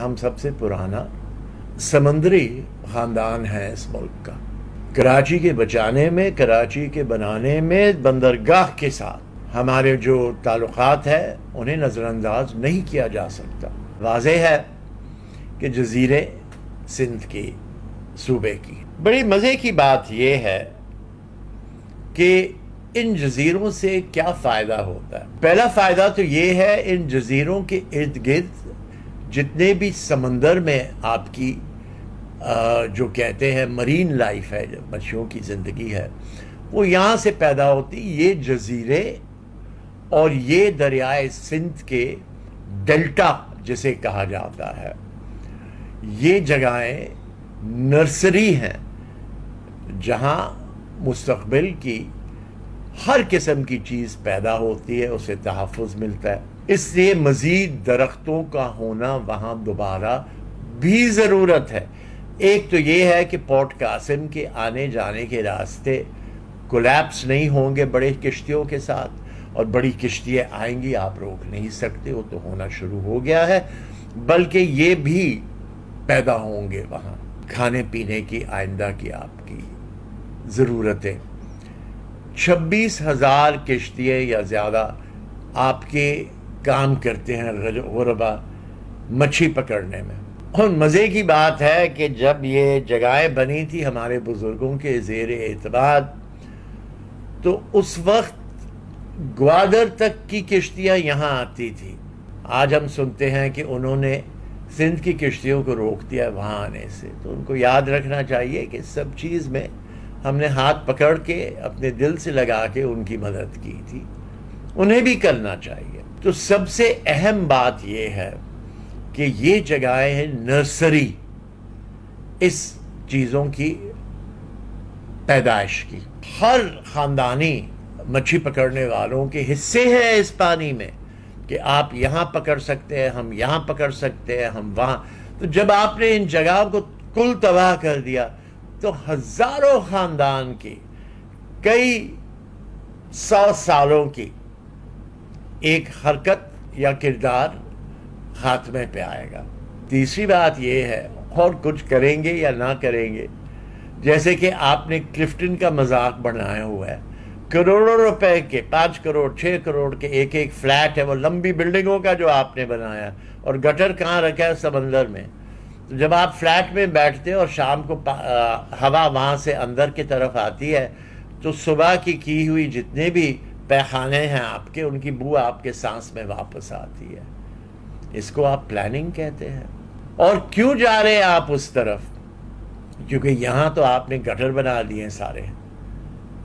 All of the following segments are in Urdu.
ہم سب سے پرانا سمندری خاندان ہے اس ملک کا. کراچی کے بچانے میں، کراچی کے بنانے میں بندرگاہ کے ساتھ ہمارے جو تعلقات ہیں انہیں نظر انداز نہیں کیا جا سکتا. واضح ہے کہ جزیرے سندھ کی صوبے کی بڑی مزے کی بات یہ ہے کہ ان جزیروں سے کیا فائدہ ہوتا ہے. پہلا فائدہ تو یہ ہے، ان جزیروں کے ارد گرد جتنے بھی سمندر میں آپ کی جو کہتے ہیں مرین لائف ہے، مچھلیوں کی زندگی ہے، وہ یہاں سے پیدا ہوتی. یہ جزیرے اور یہ دریائے سندھ کے ڈیلٹا جسے کہا جاتا ہے، یہ جگہیں نرسری ہیں جہاں مستقبل کی ہر قسم کی چیز پیدا ہوتی ہے، اسے تحفظ ملتا ہے. اس لیے مزید درختوں کا ہونا وہاں دوبارہ بھی ضرورت ہے. ایک تو یہ ہے کہ پورٹ قاسم کے آنے جانے کے راستے کولیپس نہیں ہوں گے بڑے کشتیوں کے ساتھ، اور بڑی کشتیاں آئیں گی، آپ روک نہیں سکتے، وہ تو ہونا شروع ہو گیا ہے. بلکہ یہ بھی پیدا ہوں گے وہاں کھانے پینے کی آئندہ کی آپ کی ضرورتیں. 26,000 کشتیاں یا زیادہ آپ کے کام کرتے ہیں غربا مچھلی پکڑنے میں. اور مزے کی بات ہے کہ جب یہ جگہیں بنی تھی ہمارے بزرگوں کے زیر اعتماد، تو اس وقت گوادر تک کی کشتیاں یہاں آتی تھی. آج ہم سنتے ہیں کہ انہوں نے سندھ کی کشتیوں کو روک دیا وہاں آنے سے. تو ان کو یاد رکھنا چاہیے کہ سب چیز میں ہم نے ہاتھ پکڑ کے اپنے دل سے لگا کے ان کی مدد کی تھی، انہیں بھی کرنا چاہیے. تو سب سے اہم بات یہ ہے کہ یہ جگہیں ہیں نرسری اس چیزوں کی پیدائش کی. ہر خاندانی مچھلی پکڑنے والوں کے حصے ہیں اس پانی میں، کہ آپ یہاں پکڑ سکتے ہیں، ہم یہاں پکڑ سکتے ہیں، ہم وہاں. تو جب آپ نے ان جگہوں کو کل تباہ کر دیا تو ہزاروں خاندان کی، کئی 100 سالوں کی ایک حرکت یا کردار خاتمے پہ آئے گا. تیسری بات یہ ہے، اور کچھ کریں گے یا نہ کریں گے، جیسے کہ آپ نے کلفٹن کا مذاق بنایا ہوا ہے، کروڑوں روپے کے 5 کروڑ 6 کروڑ کے ایک ایک فلیٹ ہے، وہ لمبی بلڈنگوں کا جو آپ نے بنایا، اور گٹر کہاں رکھا ہے؟ سمندر میں. تو جب آپ فلیٹ میں بیٹھتے ہیں اور شام کو ہوا وہاں سے اندر کی طرف آتی ہے، تو صبح کی ہوئی جتنے بھی پیخانے ہیں آپ کے، ان کی بو آپ کے سانس میں واپس آتی ہے. اس کو آپ پلاننگ کہتے ہیں. اور کیوں جا رہے ہیں آپ اس طرف؟ کیونکہ یہاں تو آپ نے گٹر بنا دیے سارے،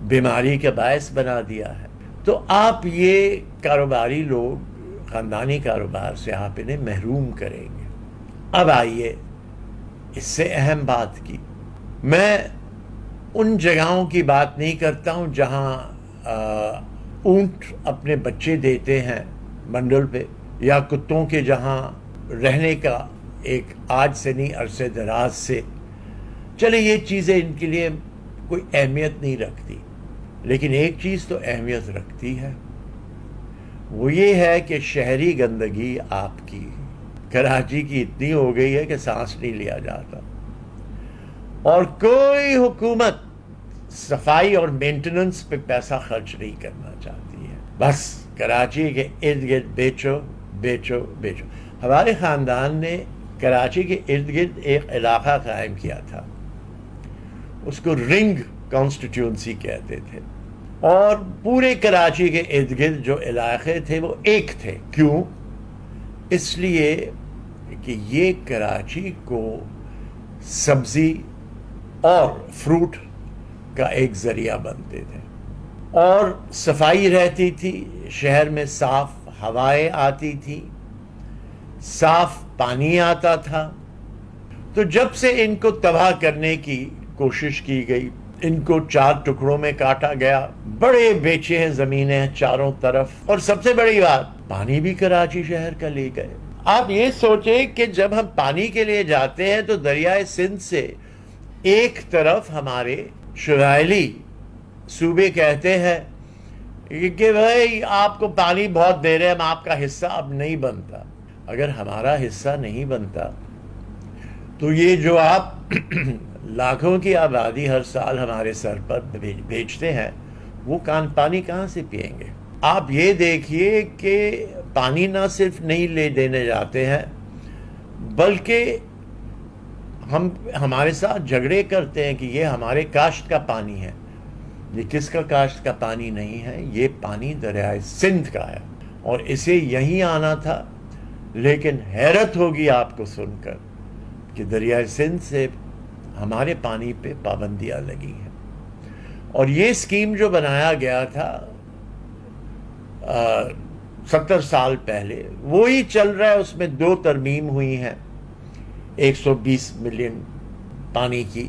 بیماری کا باعث بنا دیا ہے. تو آپ یہ کاروباری لوگ خاندانی کاروبار سے آپ انہیں محروم کریں گے. اب آئیے اس سے اہم بات کی، میں ان جگہوں کی بات نہیں کرتا ہوں جہاں اونٹ اپنے بچے دیتے ہیں منڈل پہ، یا کتوں کے جہاں رہنے کا ایک آج سے نہیں عرصے دراز سے. چلے یہ چیزیں ان کے لیے کوئی اہمیت نہیں رکھتی، لیکن ایک چیز تو اہمیت رکھتی ہے، وہ یہ ہے کہ شہری گندگی آپ کی کراچی کی اتنی ہو گئی ہے کہ سانس نہیں لیا جاتا، اور کوئی حکومت صفائی اور مینٹیننس پہ پیسہ خرچ نہیں کرنا چاہتی ہے. بس کراچی کے ارد گرد بیچو بیچو بیچو. ہمارے خاندان نے کراچی کے ارد گرد ایک علاقہ قائم کیا تھا، اس کو رنگ کانسٹیٹیونسی کہتے تھے، اور پورے کراچی کے ارد گرد جو علاقے تھے وہ ایک تھے. کیوں؟ اس لیے کہ یہ کراچی کو سبزی اور فروٹ کا ایک ذریعہ بنتے تھے، اور صفائی رہتی تھی شہر میں، صاف ہوائیں آتی تھی، صاف پانی آتا تھا. تو جب سے ان کو تباہ کرنے کی کوشش کی گئی، ان کو 4 ٹکڑوں میں کاٹا گیا، بڑے بیچے ہیں زمینیں چاروں طرف، اور سب سے بڑی بات، پانی بھی کراچی شہر کا لے گئے. آپ یہ سوچیں کہ جب ہم پانی کے لیے جاتے ہیں تو دریائے سندھ سے ایک طرف ہمارے شمالی صوبے کہتے ہیں کہ بھائی آپ کو پانی بہت دے رہے ہیں، ہم آپ کا حصہ اب نہیں بنتا. اگر ہمارا حصہ نہیں بنتا تو یہ جو آپ لاکھوں کی آبادی ہر سال ہمارے سر پر بھیجتے ہیں، وہ پانی کہاں سے پئیں گے؟ آپ یہ دیکھیے کہ پانی نہ صرف نہیں لے دینے جاتے ہیں، بلکہ ہمارے ساتھ جھگڑے کرتے ہیں کہ یہ ہمارے کاشت کا پانی ہے۔ یہ کس کا کاشت کا پانی نہیں ہے، یہ پانی دریائے سندھ کا ہے، اور اسے یہیں آنا تھا۔ لیکن حیرت ہوگی آپ کو سن کر کہ دریائے سندھ سے ہمارے پانی پہ پابندیاں لگی ہیں۔ اور یہ اسکیم جو بنایا گیا تھا 70 سال پہلے، وہی چل رہا ہے۔ اس میں 2 ترمیم ہوئی ہیں، 120 ملین پانی کی،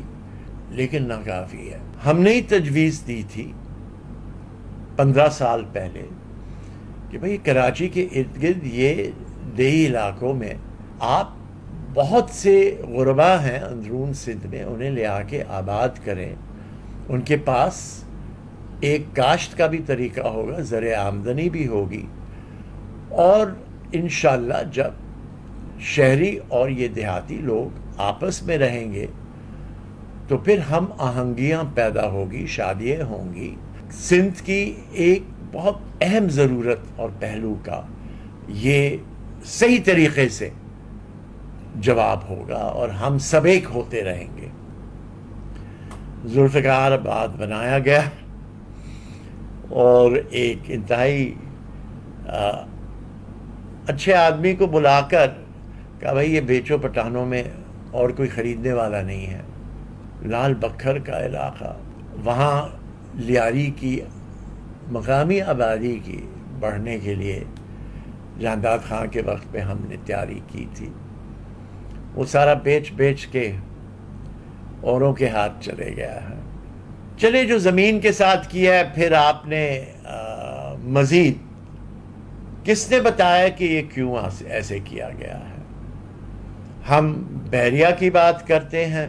لیکن ناکافی ہے۔ ہم نے تجویز دی تھی 15 سال پہلے کہ بھئی کراچی کے ارد گرد یہ دیہی علاقوں میں آپ بہت سے غربا ہیں اندرون سندھ میں، انہیں لے آ کے آباد کریں۔ ان کے پاس ایک کاشت کا بھی طریقہ ہوگا، ذریعہ آمدنی بھی ہوگی، اور انشاءاللہ جب شہری اور یہ دیہاتی لوگ آپس میں رہیں گے تو پھر ہم آہنگیاں پیدا ہوگی، شادیاں ہوں گی۔ سندھ کی ایک بہت اہم ضرورت اور پہلو کا یہ صحیح طریقے سے جواب ہوگا، اور ہم سب ایک ہوتے رہیں گے۔ ذوالفقار آباد بنایا گیا، اور ایک انتہائی اچھے آدمی کو بلا کر کہا بھائی یہ بیچو، پٹھانوں میں اور کوئی خریدنے والا نہیں ہے۔ لال بکھر کا علاقہ، وہاں لیاری کی مقامی آبادی کی بڑھنے کے لیے جانداد خان کے وقت پہ ہم نے تیاری کی تھی، وہ سارا بیچ کے اوروں کے ہاتھ چلے گیا ہے۔ چلے جو زمین کے ساتھ کیا ہے، پھر آپ نے مزید کس نے بتایا کہ یہ کیوں ایسے کیا گیا ہے؟ ہم بحریہ کی بات کرتے ہیں،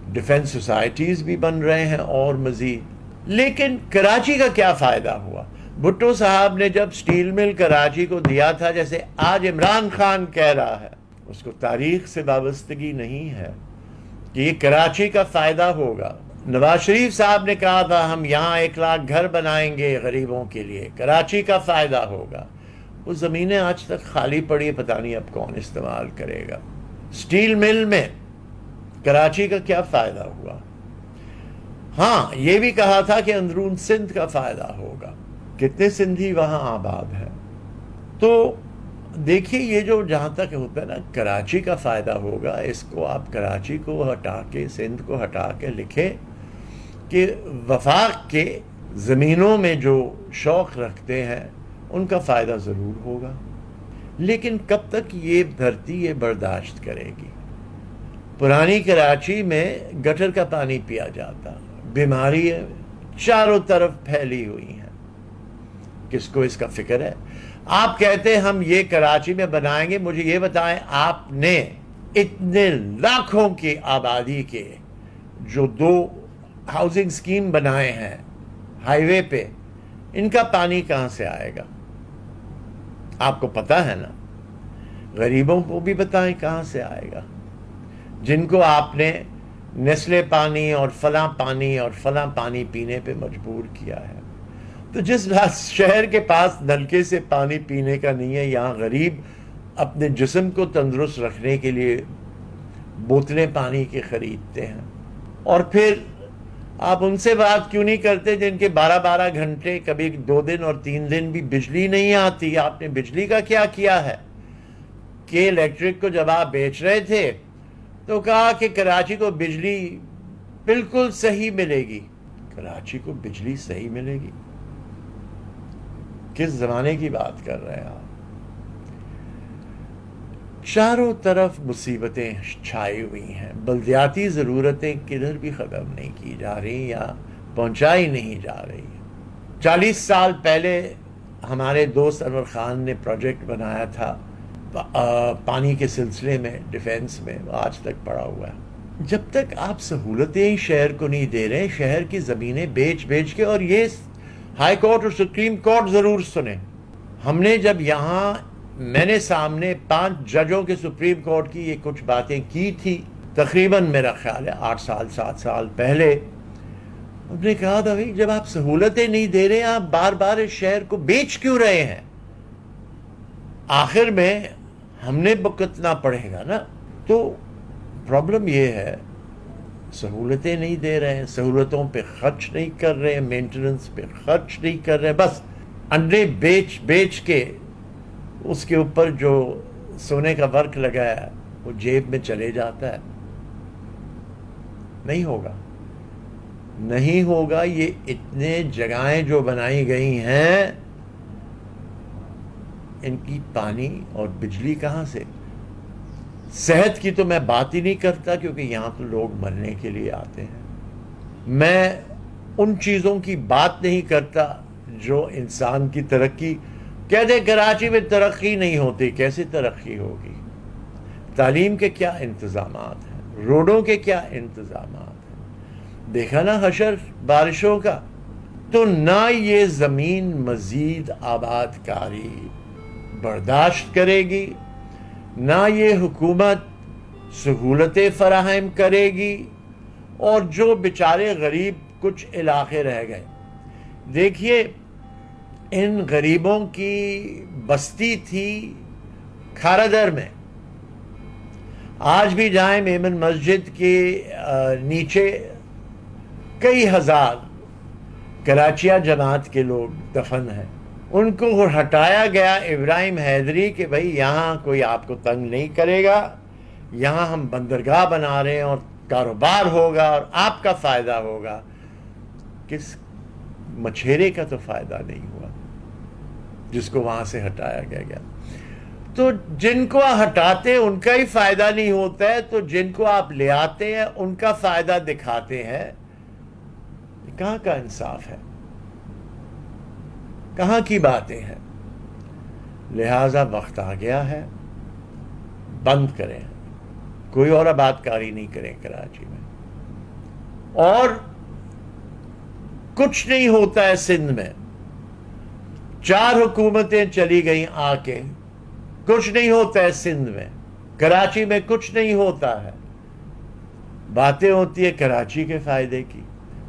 ڈیفنس سوسائٹیز بھی بن رہے ہیں اور مزید، لیکن کراچی کا کیا فائدہ ہوا؟ بھٹو صاحب نے جب سٹیل مل کراچی کو دیا تھا، جیسے آج عمران خان کہہ رہا ہے، اس کو تاریخ سے وابستگی نہیں ہے کہ یہ کراچی کا فائدہ ہوگا۔ نواز شریف صاحب نے کہا تھا ہم یہاں 1 لاکھ گھر بنائیں گے غریبوں کے لیے، کراچی کا فائدہ ہوگا۔ وہ زمینیں آج تک خالی پڑی ہیں، پتہ نہیں اب کون استعمال کرے گا۔ سٹیل مل میں کراچی کا کیا فائدہ ہوا؟ ہاں یہ بھی کہا تھا کہ اندرون سندھ کا فائدہ ہوگا، کتنے سندھی وہاں آباد ہیں۔ تو دیکھیے یہ جو جہاں تک ہوتا ہے نا کراچی کا فائدہ ہوگا، اس کو آپ کراچی کو ہٹا کے، سندھ کو ہٹا کے لکھیں کہ وفاق کے زمینوں میں جو شوق رکھتے ہیں ان کا فائدہ ضرور ہوگا، لیکن کب تک یہ دھرتی یہ برداشت کرے گی؟ پرانی کراچی میں گٹر کا پانی پیا جاتا، بیماری چاروں طرف پھیلی ہوئی ہیں، کس کو اس کا فکر ہے؟ آپ کہتے ہیں ہم یہ کراچی میں بنائیں گے، مجھے یہ بتائیں آپ نے اتنے لاکھوں کی آبادی کے جو 2 ہاؤسنگ سکیم بنائے ہیں ہائی وے پہ، ان کا پانی کہاں سے آئے گا؟ آپ کو پتہ ہے نا، غریبوں کو بھی بتائیں کہاں سے آئے گا، جن کو آپ نے نیسلے پانی اور فلاں پانی پینے پہ مجبور کیا ہے۔ تو جس شہر کے پاس نلکے سے پانی پینے کا نہیں ہے، یہاں غریب اپنے جسم کو تندرست رکھنے کے لیے بوتلیں پانی کے خریدتے ہیں۔ اور پھر آپ ان سے بات کیوں نہیں کرتے جن کے 12 گھنٹے، کبھی 2 دن اور 3 دن بھی بجلی نہیں آتی؟ آپ نے بجلی کا کیا کیا ہے کہ الیکٹرک کو جب آپ بیچ رہے تھے تو کہا کہ کراچی کو بجلی بالکل صحیح ملے گی۔ کراچی کو بجلی صحیح ملے گی؟ کس زمانے کی بات کر رہے ہیں آپ؟ چاروں طرف مصیبتیں چھائی ہوئی ہیں، بلدیاتی ضرورتیں کدھر بھی ختم نہیں کی جا رہی یا پہنچائی نہیں جا رہی۔ 40 سال پہلے ہمارے دوست انور خان نے پروجیکٹ بنایا تھا پانی کے سلسلے میں، ڈیفنس میں، وہ آج تک پڑا ہوا ہے۔ جب تک آپ سہولتیں ہی شہر کو نہیں دے رہے، شہر کی زمینیں بیچ کے، اور یہ ہائی کورٹ اور سپریم کورٹ ضرور سنیں، ہم نے جب یہاں میں نے سامنے 5 ججوں کے سپریم کورٹ کی یہ کچھ باتیں کی تھی تقریباً میرا خیال ہے 8 سال 7 سال پہلے ہم نے کہا تھا بھائی جب آپ سہولتیں نہیں دے رہے آپ بار بار اس شہر کو بیچ کیوں رہے ہیں؟ آخر میں ہم نے بھگتنا پڑے گا نا. تو پرابلم یہ ہے سہولتیں نہیں دے رہے ہیں، سہولتوں پہ خرچ نہیں کر رہے ہیں، مینٹیننس پہ خرچ نہیں کر رہے، بس انڈے بیچ کے اس کے اوپر جو سونے کا ورق لگایا ہے وہ جیب میں چلے جاتا ہے. نہیں ہوگا، نہیں ہوگا. یہ اتنے جگہیں جو بنائی گئی ہیں ان کی پانی اور بجلی کہاں سے؟ صحت کی تو میں بات ہی نہیں کرتا کیونکہ یہاں تو لوگ مرنے کے لیے آتے ہیں. میں ان چیزوں کی بات نہیں کرتا جو انسان کی ترقی. کہتے ہیں کراچی میں ترقی نہیں ہوتی، کیسے ترقی ہوگی؟ تعلیم کے کیا انتظامات ہیں، روڈوں کے کیا انتظامات ہیں، دیکھا نا حشر بارشوں کا. تو نہ یہ زمین مزید آباد کاری برداشت کرے گی، نہ یہ حکومت سہولتیں فراہم کرے گی، اور جو بیچارے غریب کچھ علاقے رہ گئے. دیکھیے ان غریبوں کی بستی تھی کھارادر میں. آج بھی جائیں میمن مسجد کے نیچے کئی ہزار کراچیہ جماعت کے لوگ دفن ہیں. ان کو ہٹایا گیا ابراہیم حیدری کہ بھئی یہاں کوئی آپ کو تنگ نہیں کرے گا، یہاں ہم بندرگاہ بنا رہے ہیں اور کاروبار ہوگا اور آپ کا فائدہ ہوگا. کس مچھیرے کا تو فائدہ نہیں ہوا جس کو وہاں سے ہٹایا گیا. تو جن کو ہٹاتے ان کا ہی فائدہ نہیں ہوتا ہے، تو جن کو آپ لے آتے ہیں ان کا فائدہ دکھاتے ہیں. کہاں کا انصاف ہے؟ کہاں کی باتیں ہیں؟ لہذا وقت آ گیا ہے بند کریں، کوئی اور آباد کاری نہیں کریں کراچی میں. اور کچھ نہیں ہوتا ہے سندھ میں. 4 حکومتیں چلی گئیں آ کے، کچھ نہیں ہوتا ہے سندھ میں. کراچی میں کچھ نہیں ہوتا ہے. باتیں ہوتی ہے کراچی کے فائدے کی.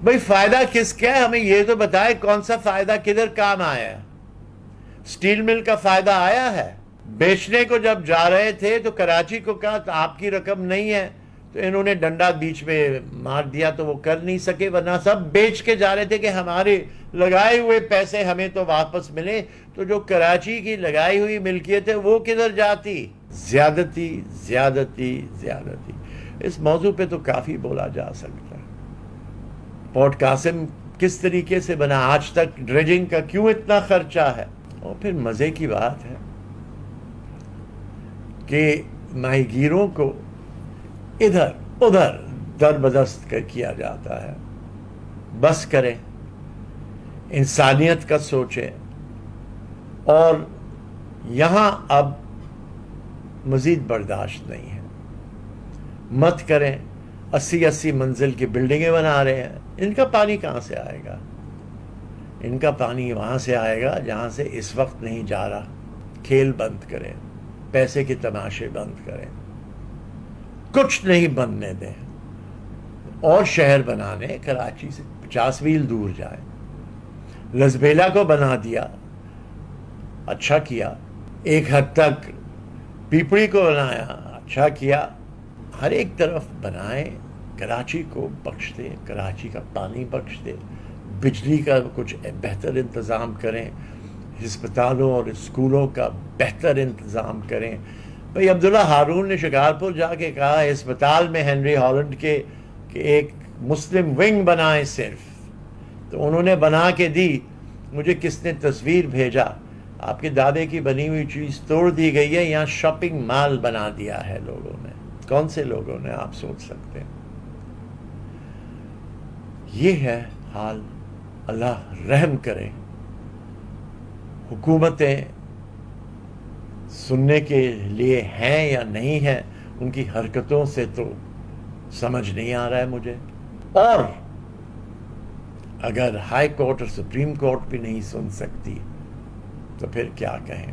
بھئی فائدہ کس کا ہے؟ ہمیں یہ تو بتائے کون سا فائدہ کدھر کام آیا ہے؟ سٹیل مل کا فائدہ آیا ہے؟ بیچنے کو جب جا رہے تھے تو کراچی کو کہا آپ کی رقم نہیں ہے، تو انہوں نے ڈنڈا بیچ میں مار دیا تو وہ کر نہیں سکے، ورنہ سب بیچ کے جا رہے تھے کہ ہمارے لگائے ہوئے پیسے ہمیں تو واپس ملے. تو جو کراچی کی لگائی ہوئی ملکیت ہے وہ کدھر جاتی؟ زیادتی زیادتی زیادتی. اس موضوع پہ تو کافی بولا جا سکتا ہے. پورٹ قاسم کس طریقے سے بنا، آج تک ڈریجنگ کا کیوں اتنا خرچہ ہے؟ اور پھر مزے کی بات ہے کہ ماہی گیروں کو ادھر ادھر دربدست کیا جاتا ہے. بس کریں، انسانیت کا سوچیں. اور یہاں اب مزید برداشت نہیں ہے. مت کریں. 80 منزل کی بلڈنگیں بنا رہے ہیں، ان کا پانی کہاں سے آئے گا؟ ان کا پانی وہاں سے آئے گا جہاں سے اس وقت نہیں جا رہا. کھیل بند کریں، پیسے کے تماشے بند کریں، کچھ نہیں بننے دیں. اور شہر بنانے کراچی سے 50 میل دور جائیں. لزبیلا کو بنا دیا، اچھا کیا. ایک حد تک پیپڑی کو بنایا، اچھا کیا. ہر ایک طرف بنائیں. کراچی کو بخش دیں، کراچی کا پانی بخش دیں. بجلی کا کچھ بہتر انتظام کریں. ہسپتالوں اور اسکولوں کا بہتر انتظام کریں. بھئی عبداللہ ہارون نے شکارپور جا کے کہا ہسپتال میں ہنری ہالینڈ کے کہ ایک مسلم ونگ بنائیں صرف. تو انہوں نے بنا کے دی. مجھے کس نے تصویر بھیجا، آپ کے دادے کی بنی ہوئی چیز توڑ دی گئی ہے، یہاں شاپنگ مال بنا دیا ہے لوگوں نے. کون سے لوگوں نے؟ آپ سوچ سکتے ہیں. یہ ہے حال. اللہ رحم کرے. حکومتیں سننے کے لیے ہیں یا نہیں ہیں، ان کی حرکتوں سے تو سمجھ نہیں آ رہا ہے مجھے. اور اگر ہائی کورٹ اور سپریم کورٹ بھی نہیں سن سکتی تو پھر کیا کہیں.